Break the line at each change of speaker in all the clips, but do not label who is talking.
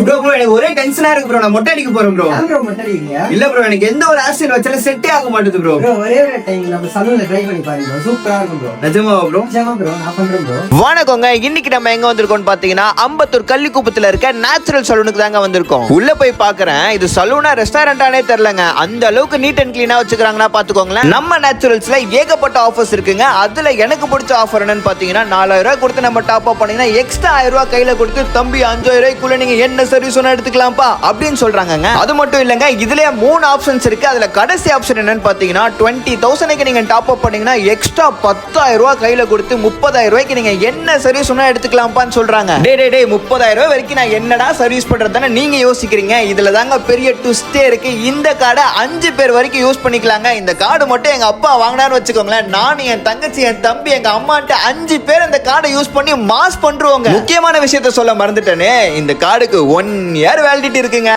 Bro எனக்கு ஒரே டென்ஷனா இருக்கு ப்ரோ. நான் மொட்டை அடிக்க போறேன் ப்ரோ.
மொட்டை அடிக்கிறீங்க?
இல்ல ப்ரோ எனக்கு எந்த ஒரு ஹேர் ஸ்டைல் வச்சாலும் செட்டே ஆக மாட்டேது ப்ரோ.
ஒரே ஒரு டைம் நம்ம சலூன்ல ட்ரை பண்ணி பாருங்க, சூப்பரா இருக்கும் ப்ரோ.
நிஜமாவா ப்ரோ?
நிஜமா ப்ரோ, நான் பண்றேன் ப்ரோ.
வணக்கங்க, இன்னைக்கு நம்ம எங்க வந்திருக்கோம்னு பாத்தீங்கன்னா அம்பத்தூர் கள்ளிக்குப்பத்துல இருக்க நேச்சுரல் சலூனுக்கு தாங்க வந்திருக்கோம். உள்ள போய் பாக்குறேன், இது சலூனா ரெஸ்டாரண்டானே தெரியலங்க. அந்த அளவுக்கு நீட் அண்ட் கிளீனா வச்சுக்கிறாங்கன்னா பாத்துக்கோங்களேன். நம்ம நேச்சுரல்ஸ்ல ஏகப்பட்ட ஆஃபர்ஸ் இருக்குங்க. அதுல எனக்கு பிடிச்ச ஆஃபர் என்னன்னு பாத்தீங்கன்னா 4000 ரூபாய் கொடுத்து நம்ம டாப் அப் பண்ணீங்கன்னா எக்ஸ்ட்ரா 1000 ரூபாய் கையில கொடுத்து தம்பி 5000 ரூபாய்க்குள்ள நீங்க என்ன சர்வீஸ் ஒன்னு எடுத்துக்கலாம்ப்பா அப்படின்னு சொல்றாங்க. அது மட்டும் இல்லங்க, இதுலயே 3 ஆப்ஷன்ஸ் இருக்கு. அதுல கடைசி ஆப்ஷன் என்னன்னு பாத்தீங்கன்னா 20,000க்கு நீங்க டாப் அப் பண்ணீங்கன்னா எக்ஸ்ட்ரா 10,000 ரூபாய் கையில கொடுத்து 30,000 ரூபாய்க்கு நீங்க என்ன சர்வீஸ் ஒன்னு எடுத்துக்கலாம்ப்பான்னு சொல்றாங்க. டே 30,000 ரூபாய் வரைக்கும் நான் என்னடா சர்வீஸ் பண்றதுன்னு நீங்க யோசிக்கிறீங்க. இதுல தாங்க பெரிய ட்விஸ்டே இருக்கு. இந்த கார்டை 5 பேர் வரைக்கும் யூஸ் பண்ணிக்கலாங்க. இந்த கார்டு மட்டும் எங்க அப்பா வாங்கினான்னு வச்சுக்கோங்களேன், நான் என் தங்கச்சி என் தம்பி எங்க அம்மான்ட்டு 5 பேர் இந்த கார்டை யூஸ் பண்ணி மாஸ் பண்றோங்க. முக்கியமான விஷயத்த சொல்ல மறந்துட்டேனே, இந்த கார்டுக்கு 1 இயர் வேலிடிட்டி இருக்குங்க.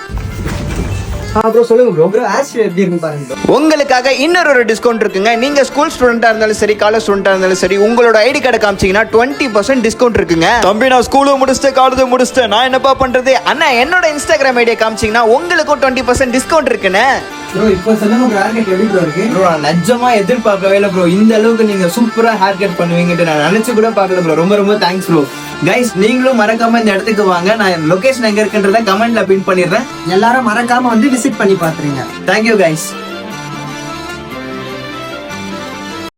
ப்ரோ சொல்லுங்க ப்ரோ. ப்ரோ ஹேர் ஸ்டைல் எப்படி இருக்கு பாருங்க ப்ரோ.
உங்களுக்காக இன்னொரு டிஸ்கவுண்ட் இருக்குங்க. நீங்க ஸ்கூல் ஸ்டூடெண்டா இருந்தாலும் சரி, காலேஜ் ஸ்டூடெண்டா இருந்தாலும் சரி, உங்களோட ஐடி கார்டு காமிச்சீங்கன்னா 20% டிஸ்கவுண்ட் இருக்குங்க. தம்பி நான் ஸ்கூலும் முடிச்சிட்டு காலேஜும் முடிச்சிட்டேன், நான் என்னப்பா பண்றது? அண்ணா என்னோட இன்ஸ்டாகிராம் ஐடியை காமிச்சீங்கன்னா உங்களுக்கும் 20% டிஸ்கவுண்ட் இருக்குன்னு.
ப்ரோ இப்போ சொல்லுங்க ப்ரோ, ஹேர் கட் எப்படி ப்ரோ இருக்கு?
ப்ரோ நான் நிஜமா எதிர்பார்க்கவே இல்லை ப்ரோ. இந்த அளவுக்கு நீங்க சூப்பரா ஹேர் கட் பண்ணுவீங்கட்டு நான் நினைச்சு கூட பார்க்கல ப்ரோ. ரொம்ப தேங்க்ஸ் ப்ரோ. கைஸ் நீங்களும் மறக்காம இந்த இடத்துக்கு வாங்க. நான் லொகேஷன் எங்க இருக்குன்றத கமெண்ட்ல பின் பண்ணிடுறேன்.
எல்லாரும் மறக்காம வந்து விசிட் பண்ணி பாத்துறீங்க.
Thank you guys.